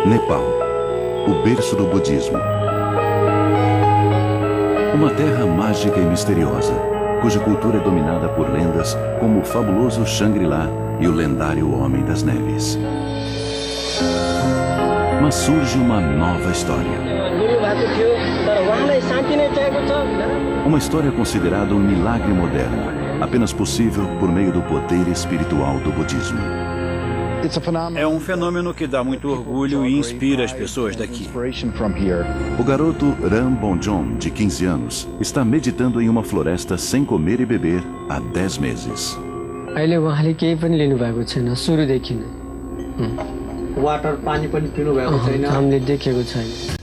Nepal, o berço do budismo. Uma terra mágica e misteriosa, cuja cultura é dominada por lendas como o fabuloso Shangri-La e o lendário Homem das Neves. Mas surge uma nova história. Uma história considerada um milagre moderno, apenas possível por meio do poder espiritual do budismo. É um fenômeno que dá muito orgulho e inspira as pessoas daqui. O garoto Ram Bonjon, de 15 anos, está meditando em uma floresta sem comer e beber há 10 meses.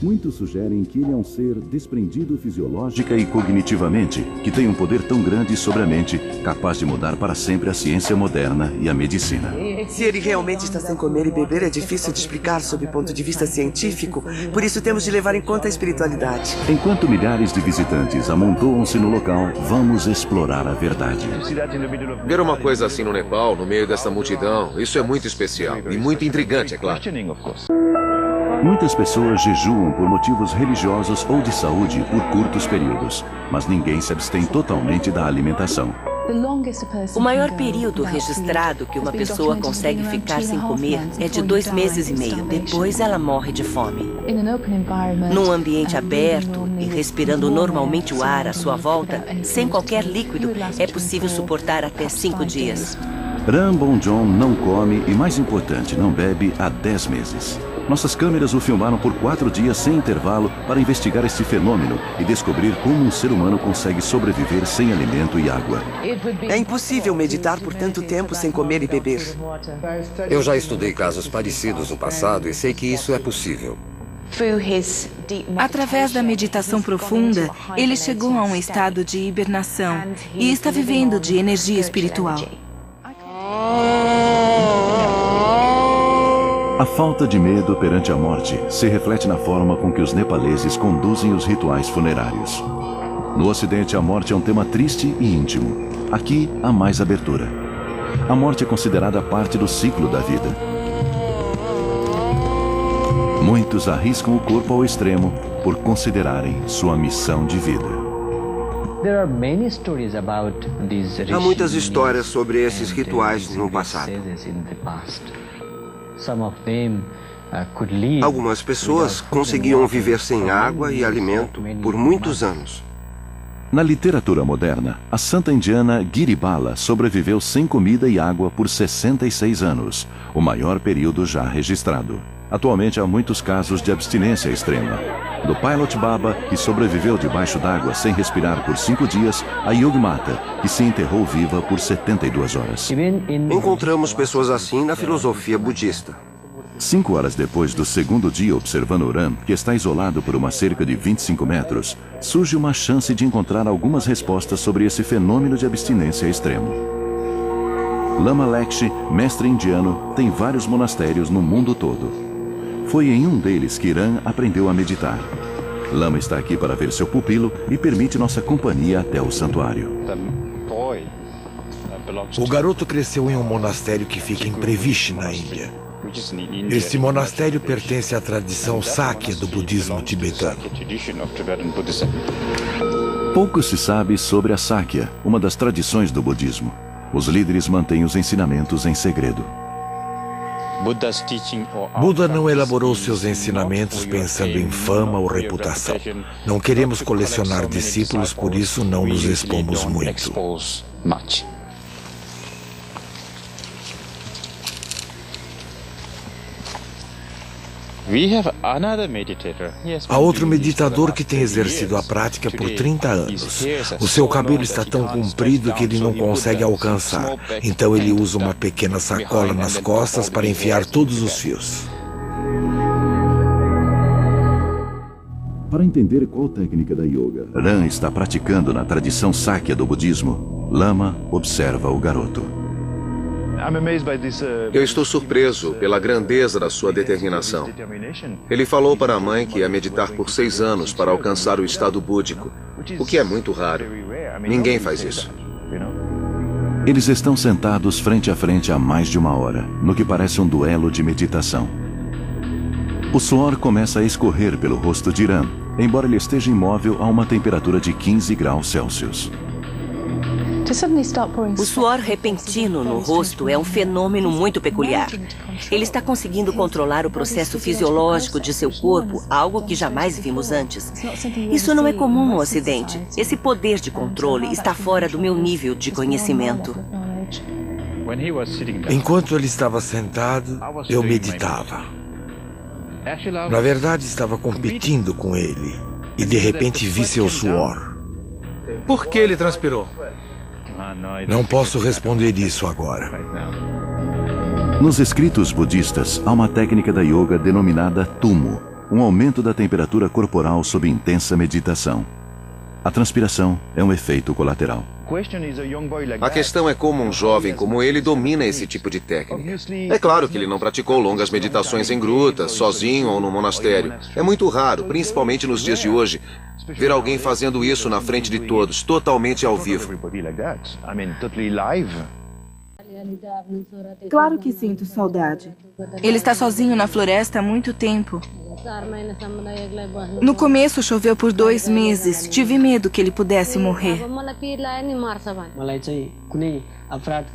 Muitos sugerem que ele é um ser desprendido fisiológica e cognitivamente, que tem um poder tão grande sobre a mente, capaz de mudar para sempre a ciência moderna e a medicina. Se ele realmente está sem comer e beber, é difícil de explicar sob o ponto de vista científico, por isso temos de levar em conta a espiritualidade. Enquanto milhares de visitantes amontoam-se no local, vamos explorar a verdade. Ver uma coisa assim no Nepal, no meio dessa multidão, isso é muito especial e muito intrigante, é claro. Muitas pessoas jejuam por motivos religiosos ou de saúde por curtos períodos, mas ninguém se abstém totalmente da alimentação. O maior período registrado que uma pessoa consegue ficar sem comer é de 2 meses e meio. Depois ela morre de fome. Num ambiente aberto e respirando normalmente o ar à sua volta, sem qualquer líquido, é possível suportar até 5 dias. Ram Bonjon não come e, mais importante, não bebe há 10 meses. Nossas câmeras o filmaram por 4 dias sem intervalo para investigar este fenômeno e descobrir como um ser humano consegue sobreviver sem alimento e água. É impossível meditar por tanto tempo sem comer e beber. Eu já estudei casos parecidos no passado e sei que isso é possível. Através da meditação profunda, ele chegou a um estado de hibernação e está vivendo de energia espiritual. A falta de medo perante a morte se reflete na forma com que os nepaleses conduzem os rituais funerários. No Ocidente, a morte é um tema triste e íntimo. Aqui, há mais abertura. A morte é considerada parte do ciclo da vida. Muitos arriscam o corpo ao extremo por considerarem sua missão de vida. Há muitas histórias sobre esses rituais no passado. Algumas pessoas conseguiam viver sem água e alimento por muitos anos. Na literatura moderna, a santa indiana Giribala sobreviveu sem comida e água por 66 anos, o maior período já registrado. Atualmente há muitos casos de abstinência extrema. Do Pilot Baba, que sobreviveu debaixo d'água sem respirar por 5 dias, a Yogmata, que se enterrou viva por 72 horas. Encontramos pessoas assim na filosofia budista. 5 horas depois do segundo dia observando o Ram, que está isolado por uma cerca de 25 metros, surge uma chance de encontrar algumas respostas sobre esse fenômeno de abstinência extremo. Lama Lakshmi, mestre indiano, tem vários monastérios no mundo todo. Foi em um deles que Ram aprendeu a meditar. Lama está aqui para ver seu pupilo e permite nossa companhia até o santuário. O garoto cresceu em um monastério que fica em Prevish, na Índia. Este monastério pertence à tradição Sakya do budismo tibetano. Pouco se sabe sobre a Sakya, uma das tradições do budismo. Os líderes mantêm os ensinamentos em segredo. Buda não elaborou seus ensinamentos pensando em fama ou reputação. Não queremos colecionar discípulos, por isso não nos expomos muito. Há outro meditador que tem exercido a prática por 30 anos. O seu cabelo está tão comprido que ele não consegue alcançar. Então ele usa uma pequena sacola nas costas para enfiar todos os fios. Para entender qual técnica da yoga Ram está praticando na tradição Sakya do budismo, Lama observa o garoto. Eu estou surpreso pela grandeza da sua determinação. Ele falou para a mãe que ia meditar por 6 anos para alcançar o estado búdico, o que é muito raro. Ninguém faz isso. Eles estão sentados frente a frente há mais de 1 hora, no que parece um duelo de meditação. O suor começa a escorrer pelo rosto de Ram, embora ele esteja imóvel a uma temperatura de 15 graus Celsius. O suor repentino no rosto é um fenômeno muito peculiar. Ele está conseguindo controlar o processo fisiológico de seu corpo, algo que jamais vimos antes. Isso não é comum no Ocidente. Esse poder de controle está fora do meu nível de conhecimento. Enquanto ele estava sentado, eu meditava. Na verdade, estava competindo com ele. E de repente vi seu suor. Por que ele transpirou? Não posso responder isso agora. Nos escritos budistas, há uma técnica da yoga denominada tumo, um aumento da temperatura corporal sob intensa meditação. A transpiração é um efeito colateral. A questão é como um jovem como ele domina esse tipo de técnica. É claro que ele não praticou longas meditações em grutas, sozinho ou no monastério. É muito raro, principalmente nos dias de hoje, ver alguém fazendo isso na frente de todos, totalmente ao vivo. Claro que sinto saudade. Ele está sozinho na floresta há muito tempo. No começo choveu por 2 meses. Tive medo que ele pudesse morrer.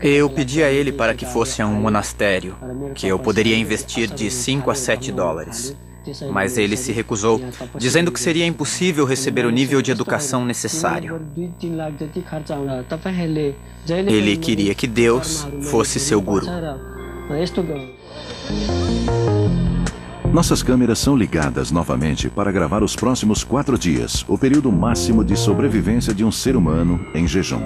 Eu pedi a ele para que fosse a um monastério, que eu poderia investir de 5 a 7 dólares. Mas ele se recusou, dizendo que seria impossível receber o nível de educação necessário. Ele queria que Deus fosse seu guru. Nossas câmeras são ligadas novamente para gravar os próximos 4 dias, o período máximo de sobrevivência de um ser humano em jejum.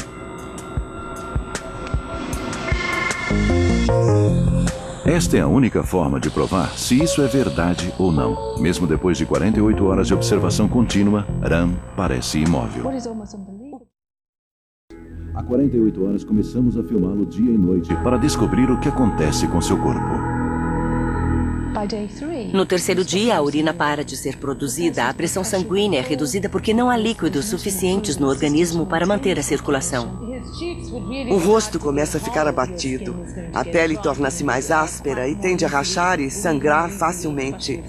Esta é a única forma de provar se isso é verdade ou não. Mesmo depois de 48 horas de observação contínua, Ram parece imóvel. Há 48 horas começamos a filmá-lo dia e noite para descobrir o que acontece com seu corpo. No 3º dia, a urina para de ser produzida, a pressão sanguínea é reduzida porque não há líquidos suficientes no organismo para manter a circulação. O rosto começa a ficar abatido, a pele torna-se mais áspera e tende a rachar e sangrar facilmente,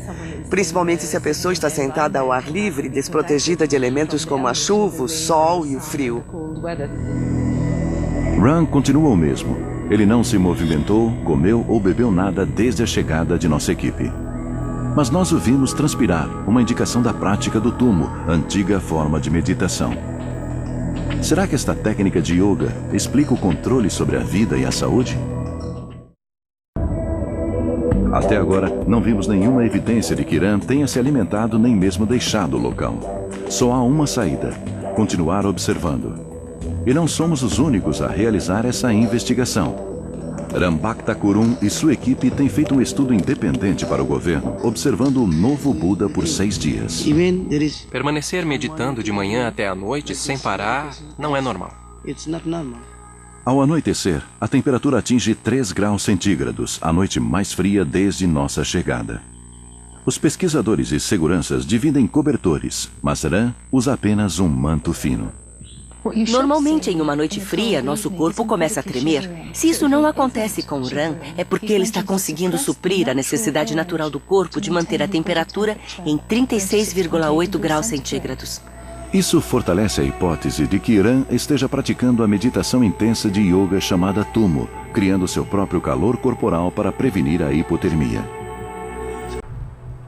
principalmente se a pessoa está sentada ao ar livre, desprotegida de elementos como a chuva, o sol e o frio. Ram continua o mesmo. Ele não se movimentou, comeu ou bebeu nada desde a chegada de nossa equipe. Mas nós o vimos transpirar, uma indicação da prática do tumo, antiga forma de meditação. Será que esta técnica de yoga explica o controle sobre a vida e a saúde? Até agora, não vimos nenhuma evidência de que Ram tenha se alimentado nem mesmo deixado o local. Só há uma saída: continuar observando. E não somos os únicos a realizar essa investigação. Ram Bhakthakurum e sua equipe têm feito um estudo independente para o governo, observando o novo Buda por 6 dias. Permanecer meditando de manhã até a noite sem parar não é normal. Ao anoitecer, a temperatura atinge 3 graus centígrados, a noite mais fria desde nossa chegada. Os pesquisadores e seguranças dividem cobertores, mas Ram usa apenas um manto fino. Normalmente, em uma noite fria, nosso corpo começa a tremer. Se isso não acontece com o Ram, é porque ele está conseguindo suprir a necessidade natural do corpo de manter a temperatura em 36,8 graus centígrados. Isso fortalece a hipótese de que Ram esteja praticando a meditação intensa de yoga chamada tumo, criando seu próprio calor corporal para prevenir a hipotermia.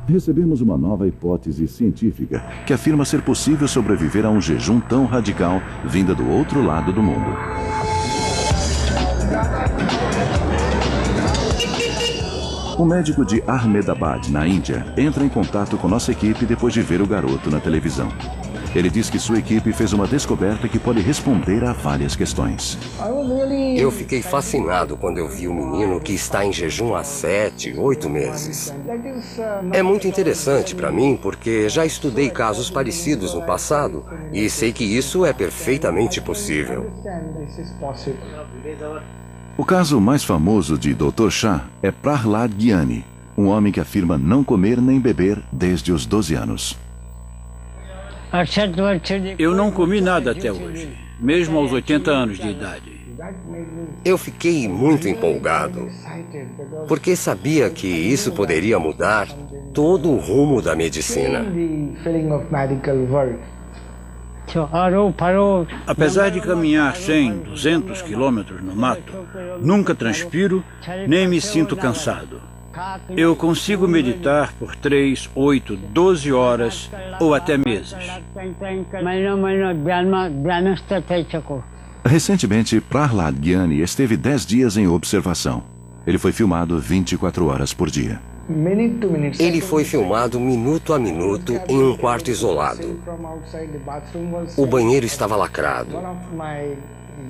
Recebemos uma nova hipótese científica que afirma ser possível sobreviver a um jejum tão radical vinda do outro lado do mundo. Um médico de Ahmedabad, na Índia, entra em contato com nossa equipe depois de ver o garoto na televisão. Ele diz que sua equipe fez uma descoberta que pode responder a várias questões. Eu fiquei fascinado quando eu vi o menino que está em jejum há 7, 8 meses. É muito interessante para mim porque já estudei casos parecidos no passado e sei que isso é perfeitamente possível. O caso mais famoso de Dr. Shah é Prahlad Gyani, um homem que afirma não comer nem beber desde os 12 anos. Eu não comi nada até hoje, mesmo aos 80 anos de idade. Eu fiquei muito empolgado, porque sabia que isso poderia mudar todo o rumo da medicina. Apesar de caminhar 100, 200 quilômetros no mato, nunca transpiro nem me sinto cansado. Eu consigo meditar por 3, 8, 12 horas ou até meses. Recentemente, Prahlad Gyani esteve 10 dias em observação. Ele foi filmado 24 horas por dia. Ele foi filmado minuto a minuto em um quarto isolado. O banheiro estava lacrado.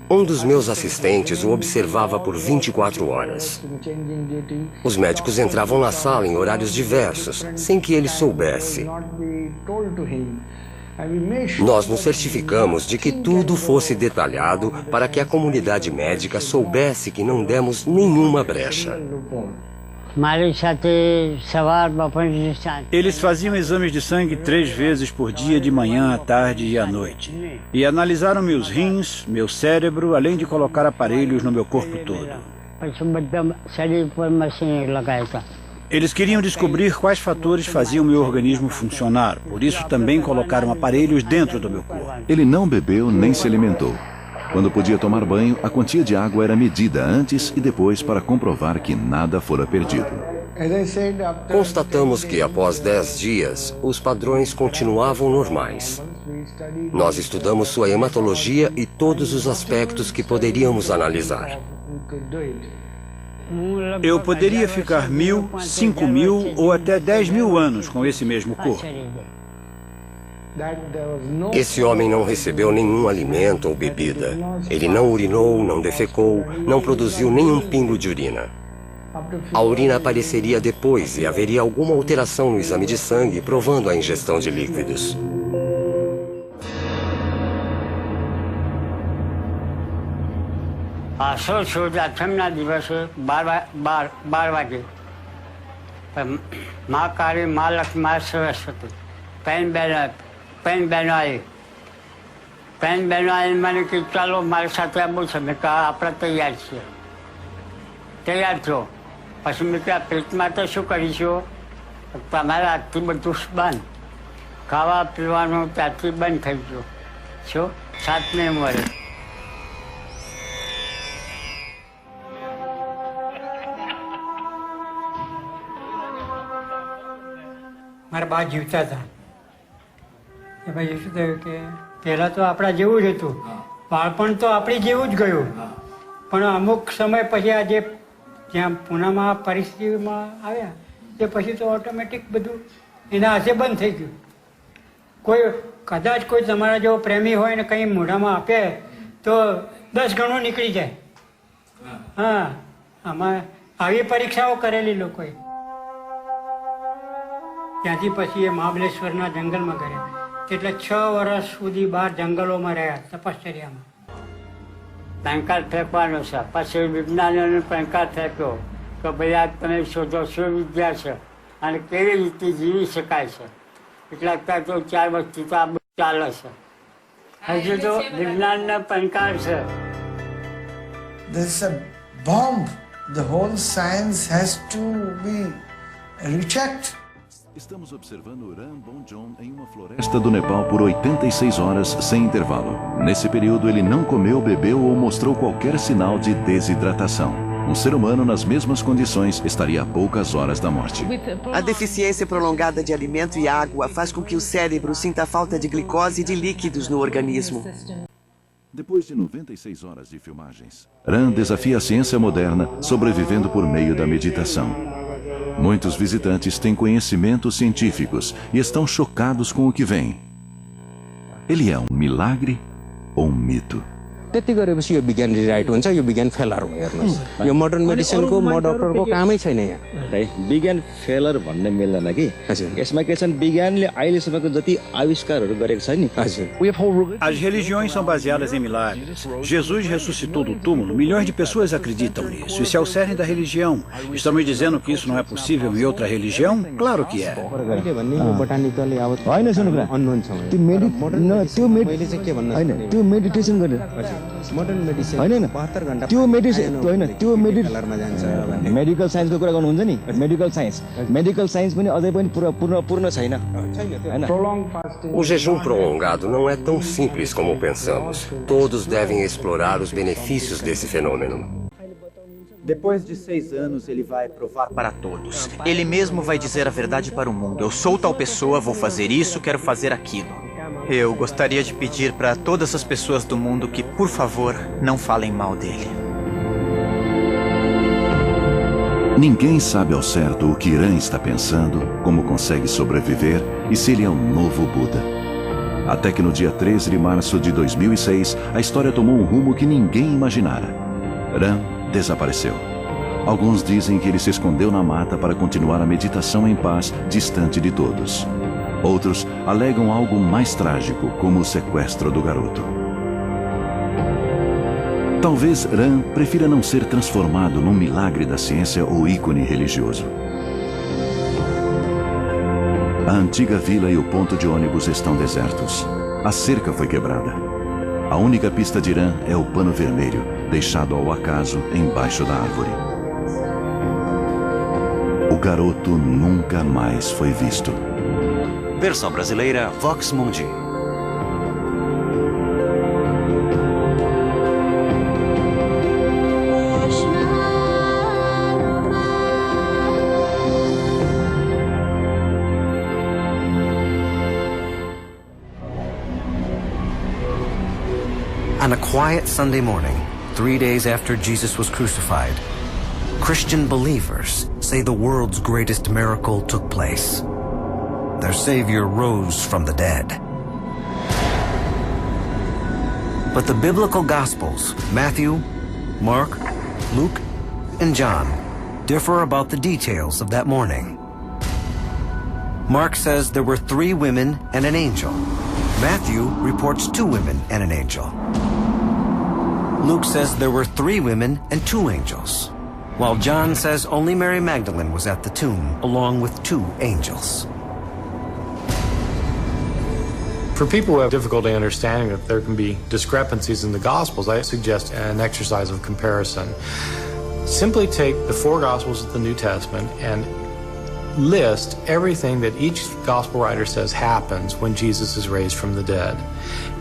Um dos meus assistentes o observava por 24 horas. Os médicos entravam na sala em horários diversos, sem que ele soubesse. Nós nos certificamos de que tudo fosse detalhado para que a comunidade médica soubesse que não demos nenhuma brecha. Eles faziam exames de sangue 3 vezes por dia, de manhã, à tarde e à noite. E analisaram meus rins, meu cérebro, além de colocar aparelhos no meu corpo todo. Eles queriam descobrir quais fatores faziam meu organismo funcionar. Por isso também colocaram aparelhos dentro do meu corpo. Ele não bebeu nem se alimentou. Quando podia tomar banho, a quantia de água era medida antes e depois para comprovar que nada fora perdido. Constatamos que após 10 dias, os padrões continuavam normais. Nós estudamos sua hematologia e todos os aspectos que poderíamos analisar. Eu poderia ficar 1.000, 5.000 ou até 10.000 anos com esse mesmo corpo. Esse homem não recebeu nenhum alimento ou bebida. Ele não urinou, não defecou, não produziu nenhum pingo de urina. A urina apareceria depois e haveria alguma alteração no exame de sangue, provando a ingestão de líquidos. પેન બહેનોએ મને કે ચાલો મારી સાથે આવું છે મેં કહા આપણે તૈયાર છીએ તૈયાર છો પછી મેં કહ્યું પેટમાં તો શું કરીશું તમારે આજથી બધું બંધ ખાવા પીવાનું ત્યાંથી બંધ થઈ ગયું શું 7મી ઉંમરે મારા બા જીવતા હતા પછી શું થયું કે પહેલાં તો આપણા જેવું જ હતું બાળપણ તો આપણી જેવું જ ગયું પણ અમુક સમય પછી આ જે જ્યાં પૂનામાં પરિસ્થિતિમાં આવ્યા તે પછી તો ઓટોમેટિક બધું એના હાથે બંધ થઈ ગયું કોઈ કદાચ કોઈ તમારા જેવો પ્રેમી હોય ને કંઈ મોઢામાં આપે તો 10 ગણું નીકળી જાય હા આમાં આવી પરીક્ષાઓ કરેલી લોકોએ ત્યાંથી પછી એ મહાબલેશ્વરના જંગલમાં ગયા એટલે 6 વર્ષ સુધી બહાર જંગલોમાં રહ્યા તપશ્ચર્યામાં પેનકાર્ડ ફેંકવાનો છે પછી વિજ્ઞાનીઓને પેનકાર્ડ ફેંક્યો કે ભાઈ આ તમે શોધો શું વિદ્યા છે અને કેવી રીતે જીવી શકાય છે એટલે અત્યારે તો 4 વર્ષથી તો આ બધું ચાલે છે હજુ તો વિજ્ઞાનના પેનકાર્ડ છે This is a bomb. The whole science has to be rechecked. Estamos observando Ram Bonjon em uma floresta do Nepal por 86 horas sem intervalo. Nesse período, ele não comeu, bebeu ou mostrou qualquer sinal de desidratação. Um ser humano nas mesmas condições estaria a poucas horas da morte. A deficiência prolongada de alimento e água faz com que o cérebro sinta falta de glicose e de líquidos no organismo. Depois de 96 horas de filmagens, Ram desafia a ciência moderna sobrevivendo por meio da meditação. Muitos visitantes têm conhecimentos científicos e estão chocados com o que vem. Ele é um milagre ou um mito? त्यति गरेपछि यो विज्ञान रिराइट हुन्छ यो विज्ञान फेलर हो हेर्नुहोस् यो मोडर्न मेडिसिनको म डक्टरको कामै छैन यहाँ विज्ञान फेलर भन्ने मिल्दैन कि यसमा के छन् विज्ञानले अहिलेसम्मको जति आविष्कारहरू गरेको छ नि As religiões são baseadas em milagres. Jesus ressuscitou do túmulo, milhões de pessoas acreditam nisso. Isso é o cerne da religião. Estão me dizendo que isso não é possível em outra religião? Claro que é. त्यो मेडिटेसन गरेर होइन त्यो मेडिकल साइन्सको कुरा गर्नुहुन्छ नि medical science पनि अझै पनि पूर्ण छैन हैन O jejum prolongado não é tão simples como pensamos. Todos devem explorar os benefícios desse fenômeno. Depois de 6 anos, ele vai provar para todos. Ele mesmo vai dizer a verdade para o mundo. Eu sou tal pessoa, vou fazer isso, quero fazer aquilo. Eu gostaria de pedir para todas as pessoas do mundo que, por favor, não falem mal dele. Ninguém sabe ao certo o que Irã está pensando, como consegue sobreviver e se ele é um novo Buda. Até que no dia 13 de março de 2006, a história tomou um rumo que ninguém imaginara. Ram desapareceu. Alguns dizem que ele se escondeu na mata para continuar a meditação em paz, distante de todos. Outros alegam algo mais trágico, como o sequestro do garoto. Talvez Ram prefira não ser transformado num milagre da ciência ou ícone religioso. A antiga vila e o ponto de ônibus estão desertos. A cerca foi quebrada. A única pista de Ram é o pano vermelho, deixado ao acaso embaixo da árvore. O garoto nunca mais foi visto. Versão brasileira Vox Mundi. On a quiet Sunday morning, 3 days after Jesus was crucified, Christian believers say the world's greatest miracle took place. Their Savior rose from the dead. But the biblical Gospels, Matthew, Mark, Luke, and John, differ about the details of that morning. Mark says there were 3 women and an angel. Matthew reports 2 women and an angel. Luke says there were 3 women and 2 angels, while John says only Mary Magdalene was at the tomb along with 2 angels. For people who have difficulty understanding that there can be discrepancies in the Gospels, I suggest an exercise of comparison. Simply take the 4 Gospels of the New Testament and list everything that each Gospel writer says happens when Jesus is raised from the dead,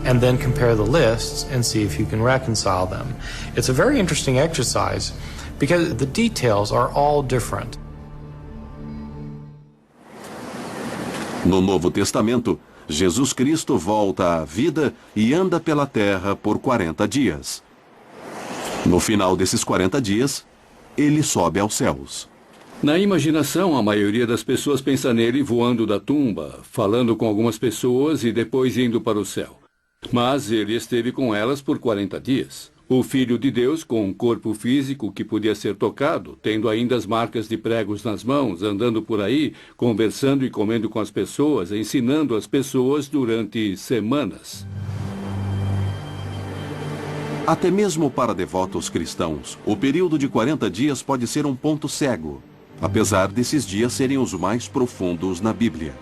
and then compare the lists and see if you can reconcile them. It's a very interesting exercise because the details are all different. No Novo Testamento, Jesus Cristo volta à vida e anda pela terra por 40 dias. No final desses 40 dias, ele sobe aos céus. Na imaginação, a maioria das pessoas pensa nele voando da tumba, falando com algumas pessoas e depois indo para o céu. Mas ele esteve com elas por 40 dias. O Filho de Deus, com um corpo físico que podia ser tocado, tendo ainda as marcas de pregos nas mãos, andando por aí, conversando e comendo com as pessoas, ensinando as pessoas durante semanas. Até mesmo para devotos cristãos, o período de 40 dias pode ser um ponto cego, apesar desses dias serem os mais profundos na Bíblia.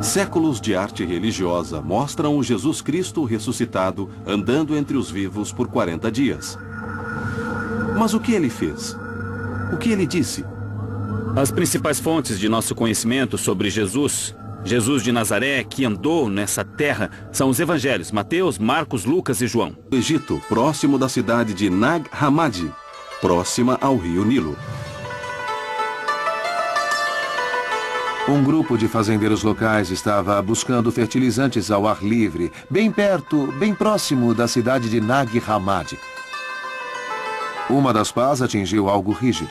Séculos de arte religiosa mostram o Jesus Cristo ressuscitado andando entre os vivos por 40 dias. Mas o que ele fez? O que ele disse? As principais fontes de nosso conhecimento sobre Jesus de Nazaré, que andou nessa terra, são os evangelhos Mateus, Marcos, Lucas e João. No Egito, próximo da cidade de Nag Hammadi, próxima ao rio Nilo. Um grupo de fazendeiros locais estava buscando fertilizantes ao ar livre, bem próximo da cidade de Nag Hammadi. Uma das pás atingiu algo rígido.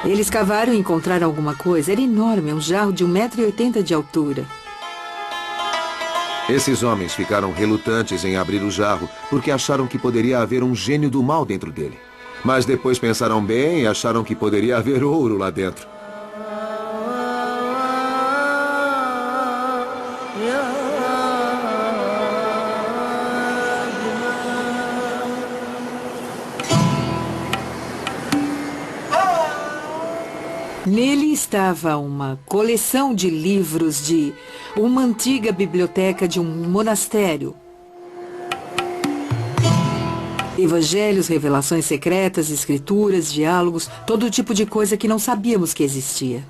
Eles cavaram e encontraram alguma coisa. Era enorme, um jarro de 1,80 m de altura. Esses homens ficaram relutantes em abrir o jarro porque acharam que poderia haver um gênio do mal dentro dele. Mas depois pensaram bem e acharam que poderia haver ouro lá dentro. Nele estava uma coleção de livros de uma antiga biblioteca de um monastério. Evangelhos, revelações secretas, escrituras, diálogos, todo tipo de coisa que não sabíamos que existia.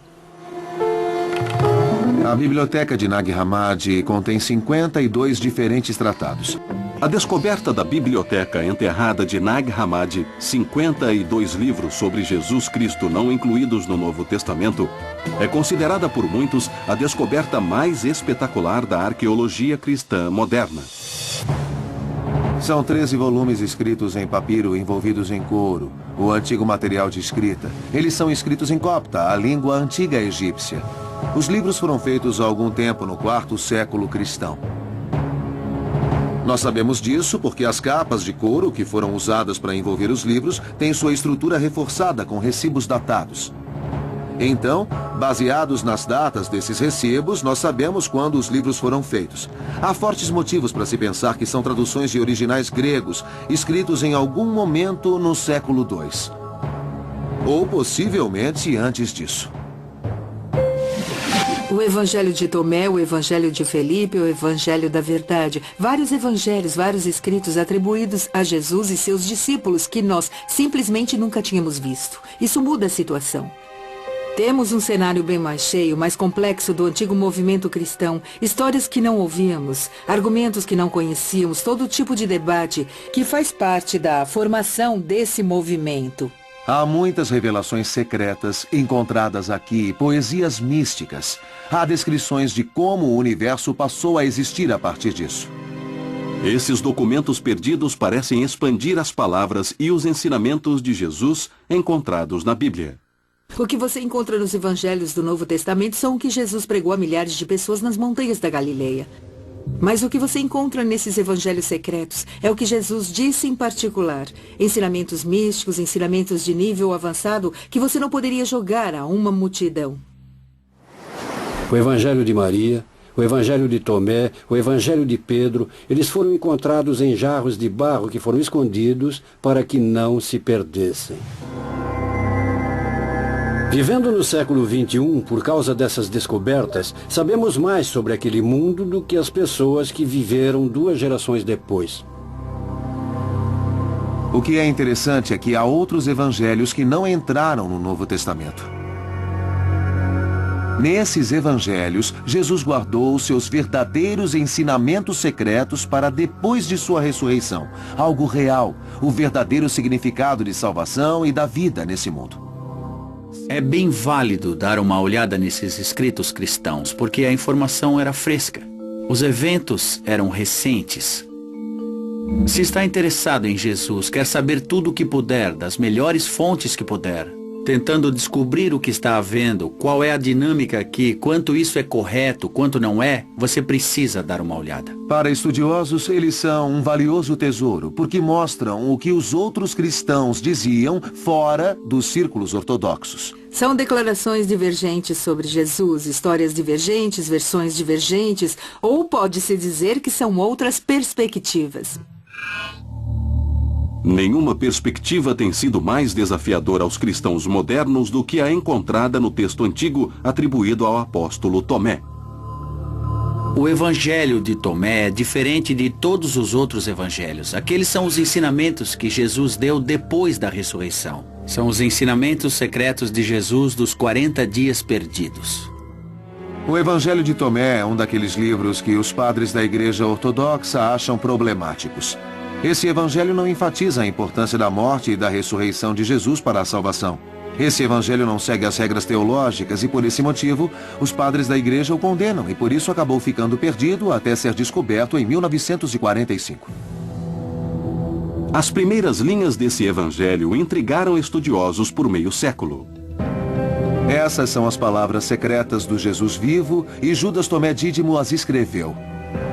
A biblioteca de Nag Hammadi contém 52 diferentes tratados. A descoberta da biblioteca enterrada de Nag Hammadi, 52 livros sobre Jesus Cristo não incluídos no Novo Testamento, é considerada por muitos a descoberta mais espetacular da arqueologia cristã moderna. São 13 volumes escritos em papiro envolvidos em couro, o antigo material de escrita. Eles são escritos em copta, a língua antiga egípcia. Os livros foram feitos há algum tempo no 4º século cristão. Nós sabemos disso porque as capas de couro que foram usadas para envolver os livros têm sua estrutura reforçada com recibos datados. Então, baseados nas datas desses recibos, nós sabemos quando os livros foram feitos. Há fortes motivos para se pensar que são traduções de originais gregos, escritos em algum momento no século II. Ou possivelmente antes disso. O Evangelho de Tomé, o Evangelho de Felipe, o Evangelho da Verdade. Vários evangelhos, vários escritos atribuídos a Jesus e seus discípulos que nós simplesmente nunca tínhamos visto. Isso muda a situação. Temos um cenário bem mais cheio, mais complexo do antigo movimento cristão, histórias que não ouvíamos, argumentos que não conhecíamos, todo tipo de debate que faz parte da formação desse movimento. Há muitas revelações secretas encontradas aqui, poesias místicas. Há descrições de como o universo passou a existir a partir disso. Esses documentos perdidos parecem expandir as palavras e os ensinamentos de Jesus encontrados na Bíblia. O que você encontra nos evangelhos do Novo Testamento são o que Jesus pregou a milhares de pessoas nas montanhas da Galileia. Mas o que você encontra nesses evangelhos secretos é o que Jesus disse em particular. Ensinamentos místicos, ensinamentos de nível avançado que você não poderia jogar a uma multidão. O Evangelho de Maria, o Evangelho de Tomé, o Evangelho de Pedro, eles foram encontrados em jarros de barro que foram escondidos para que não se perdessem. Vivendo no século XXI, por causa dessas descobertas, sabemos mais sobre aquele mundo do que as pessoas que viveram 2 gerações depois. O que é interessante é que há outros evangelhos que não entraram no Novo Testamento. Nesses evangelhos, Jesus guardou os seus verdadeiros ensinamentos secretos para depois de sua ressurreição. Algo real, o verdadeiro significado de salvação e da vida nesse mundo. É bem válido dar uma olhada nesses escritos cristãos, porque a informação era fresca. Os eventos eram recentes. Se está interessado em Jesus, quer saber tudo o que puder, das melhores fontes que puder, tentando descobrir o que está havendo, qual é a dinâmica aqui, quanto isso é correto, quanto não é, você precisa dar uma olhada. Para estudiosos, eles são um valioso tesouro, porque mostram o que os outros cristãos diziam fora dos círculos ortodoxos. São declarações divergentes sobre Jesus, histórias divergentes, versões divergentes, ou pode-se dizer que são outras perspectivas. Nenhuma perspectiva tem sido mais desafiadora aos cristãos modernos do que a encontrada no texto antigo atribuído ao apóstolo Tomé. O evangelho de Tomé é diferente de todos os outros evangelhos. Aqueles são os ensinamentos que Jesus deu depois da ressurreição. São os ensinamentos secretos de Jesus dos 40 dias perdidos. O Evangelho de Tomé é um daqueles livros que os padres da Igreja Ortodoxa acham problemáticos. Esse evangelho não enfatiza a importância da morte e da ressurreição de Jesus para a salvação. Esse evangelho não segue as regras teológicas e, por esse motivo, os padres da igreja o condenam e por isso acabou ficando perdido até ser descoberto em 1945. As primeiras linhas desse evangelho intrigaram estudiosos por meio século. Essas são as palavras secretas do Jesus vivo e Judas Tomé Dídimo as escreveu.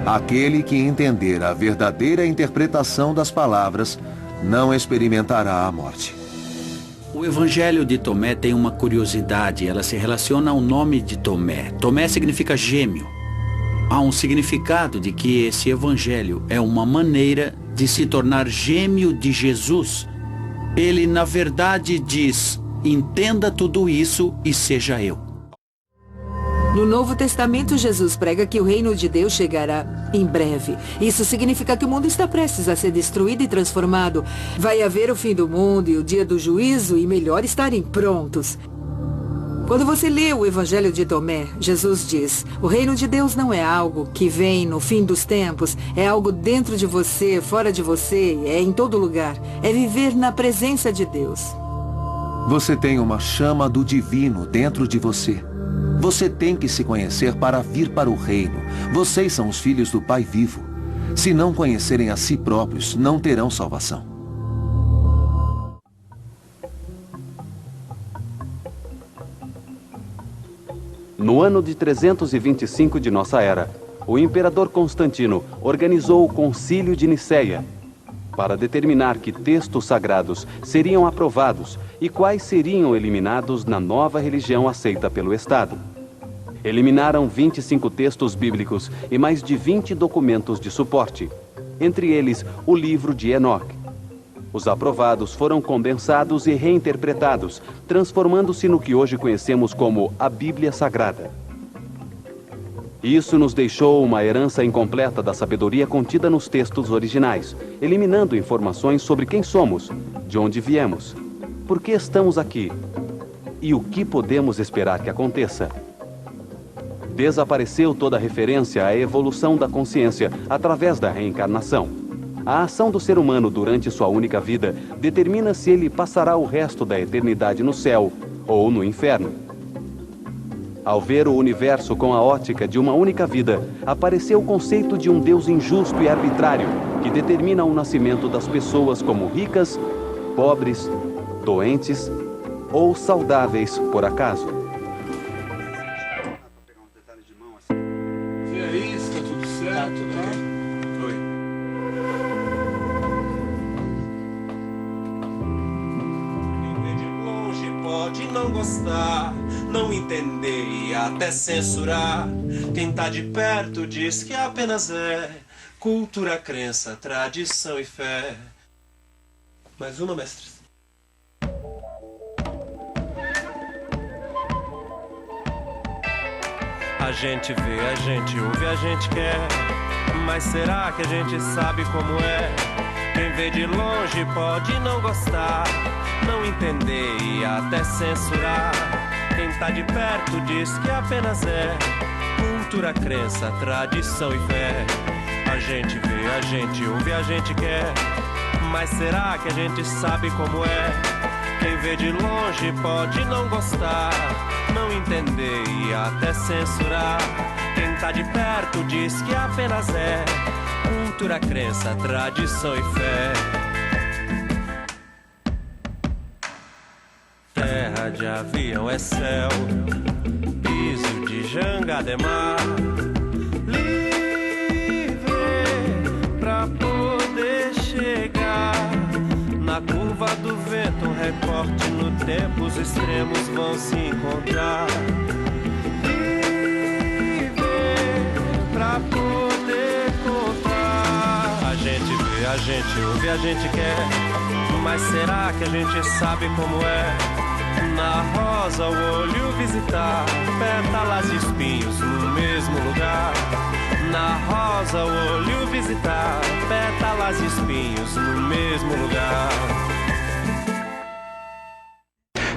Aquele que entender a verdadeira interpretação das palavras não experimentará a morte. O Evangelho de Tomé tem uma curiosidade, ela se relaciona ao nome de Tomé. Tomé significa gêmeo. Há um significado de que esse Evangelho é uma maneira de se tornar gêmeo de Jesus. Ele, na verdade, diz: entenda tudo isso e seja eu. No Novo Testamento, Jesus prega que o reino de Deus chegará em breve. Isso significa que o mundo está prestes a ser destruído e transformado. Vai haver o fim do mundo e o dia do juízo, e melhor estarem prontos. Quando você lê o Evangelho de Tomé, Jesus diz: o reino de Deus não é algo que vem no fim dos tempos, é algo dentro de você, fora de você, é em todo lugar. É viver na presença de Deus. Você tem uma chama do divino dentro de você. Você tem que se conhecer para vir para o reino. Vocês são os filhos do Pai vivo. Se não conhecerem a si próprios, não terão salvação. No ano de 325 de nossa era, o imperador Constantino organizou o Concílio de Niceia para determinar que textos sagrados seriam aprovados e quais seriam eliminados na nova religião aceita pelo Estado. Eliminaram 25 textos bíblicos e mais de 20 documentos de suporte, entre eles o livro de Enoque. Os aprovados foram condensados e reinterpretados, transformando-se no que hoje conhecemos como a Bíblia Sagrada. Isso nos deixou uma herança incompleta da sabedoria contida nos textos originais, eliminando informações sobre quem somos, de onde viemos, por que estamos aqui e o que podemos esperar que aconteça. Desapareceu toda referência à evolução da consciência através da reencarnação. A ação do ser humano durante sua única vida determina se ele passará o resto da eternidade no céu ou no inferno. Ao ver o universo com a ótica de uma única vida, apareceu o conceito de um Deus injusto e arbitrário, que determina o nascimento das pessoas como ricas, pobres, doentes ou saudáveis por acaso. E aí, está tudo certo, né? Oi. Quem vê de longe pode não gostar, não entender e até censurar. Quem tá de perto diz que apenas é cultura, crença, tradição e fé. Mais uma, mestres. A gente vê, a gente ouve, a gente quer. Mas será que a gente sabe como é? Quem vê de longe pode não gostar, não entender e até censurar. Quem tá de perto diz que apenas é cultura, crença, tradição e fé. A gente vê, a gente ouve, a gente quer. Mas será que a gente sabe como é? Quem vê de longe pode não gostar, não entender e até censurar. Quem tá de perto diz que apenas é cultura, crença, tradição e fé. Terra de avião é céu, piso de jangada é mar. Livre pra poder chegar na curva do vento, um recorte no tempo, os extremos vão se encontrar. Livre pra poder contar. A gente vê, a gente ouve, a gente quer. Mas será que a gente sabe como é? Na rosa o olho visitar, pétalas e espinhos no mesmo lugar. Na rosa o olho visitar, pétalas e espinhos no mesmo lugar.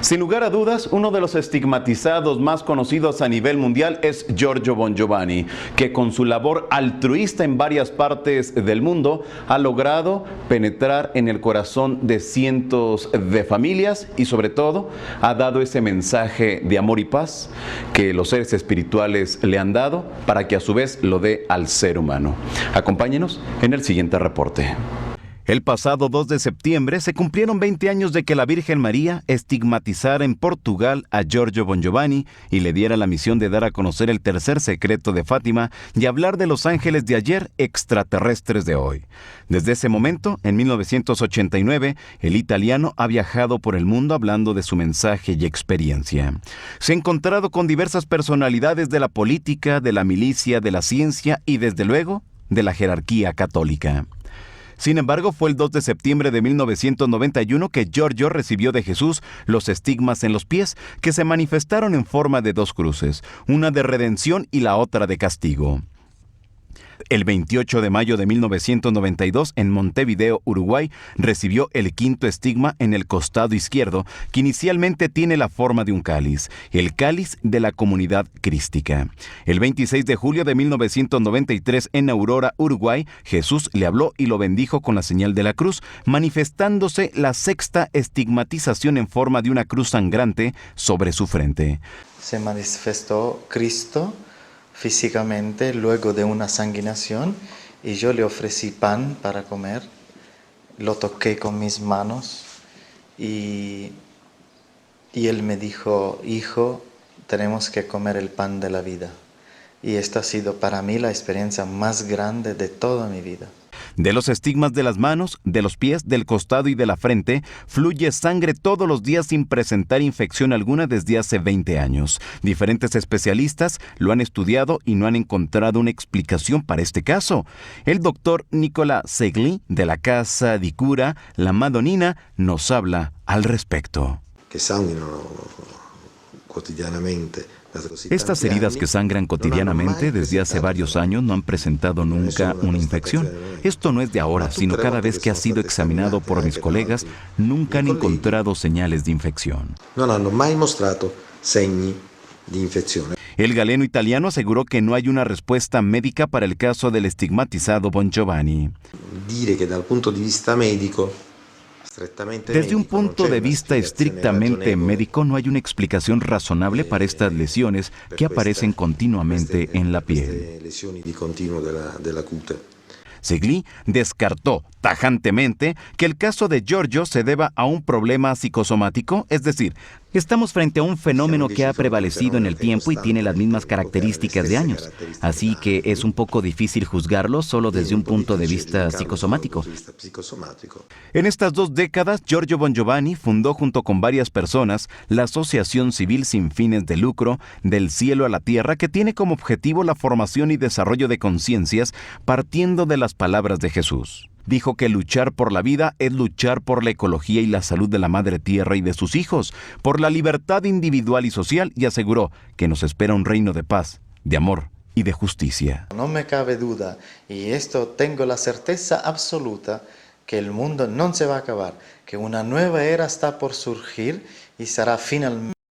Sin lugar a dudas, uno de los estigmatizados más conocidos a nivel mundial es Giorgio Bon Giovanni, que con su labor altruista en varias partes del mundo ha logrado penetrar en el corazón de cientos de familias y sobre todo ha dado ese mensaje de amor y paz que los seres espirituales le han dado para que a su vez lo dé al ser humano. Acompáñenos en el siguiente reporte. El pasado 2 de septiembre se cumplieron 20 años de que la Virgen María estigmatizara en Portugal a Giorgio Bon Giovanni y le diera la misión de dar a conocer el tercer secreto de Fátima y hablar de los ángeles de ayer, extraterrestres de hoy. Desde ese momento, en 1989, el italiano ha viajado por el mundo hablando de su mensaje y experiencia. Se ha encontrado con diversas personalidades de la política, de la milicia, de la ciencia y, desde luego, de la jerarquía católica. Sin embargo, fue el 2 de septiembre de 1991 que Giorgio recibió de Jesús los estigmas en los pies, que se manifestaron en forma de dos cruces, una de redención y la otra de castigo. El 28 de mayo de 1992, en Montevideo, Uruguay, recibió el quinto estigma en el costado izquierdo, que inicialmente tiene la forma de un cáliz, el cáliz de la comunidad crística. El 26 de julio de 1993, en Aurora, Uruguay, Jesús le habló y lo bendijo con la señal de la cruz, manifestándose la sexta estigmatización en forma de una cruz sangrante sobre su frente. Se manifestó Cristo físicamente luego de una sanguinación y yo le ofrecí pan para comer, lo toqué con mis manos y él me dijo: hijo, tenemos que comer el pan de la vida. Y esta ha sido para mí la experiencia más grande de toda mi vida. De los estigmas de las manos, de los pies, del costado y de la frente, fluye sangre todos los días sin presentar infección alguna desde hace 20 años. Diferentes especialistas lo han estudiado y no han encontrado una explicación para este caso. El doctor Nicola Segli, de la Casa di Cura La Madonnina, nos habla al respecto. Que sanguinano cotidianamente. Estas heridas que sangran cotidianamente desde hace varios años no han presentado nunca una infección. Esto no es de ahora, sino cada vez que ha sido examinado por mis colegas, nunca han encontrado señales de infección. No hanno mai mostrato segni di infezione. El galeno italiano aseguró que no hay una respuesta médica para el caso del estigmatizado Bongiovanni. Dire che dal punto di vista medico, desde un punto de vista estrictamente médico, no hay una explicación razonable para estas lesiones que aparecen continuamente en la piel. Segli descartó tajantemente que el caso de Giorgio se deba a un problema psicosomático, es decir, estamos frente a un fenómeno que ha prevalecido en el tiempo y tiene las mismas características de años, así que es un poco difícil juzgarlo solo desde un punto de vista psicosomático. En estas 2 décadas, Giorgio Bongiovanni fundó junto con varias personas la Asociación Civil Sin Fines de Lucro Del Cielo a la Tierra, que tiene como objetivo la formación y desarrollo de conciencias partiendo de las palabras de Jesús. Dijo que luchar por la vida es luchar por la ecología y la salud de la madre tierra y de sus hijos, por la libertad individual y social, y aseguró que nos espera un reino de paz, de amor y de justicia. No me cabe duda, y esto tengo la certeza absoluta, que el mundo no se va a acabar, que una nueva era está por surgir y será finalmente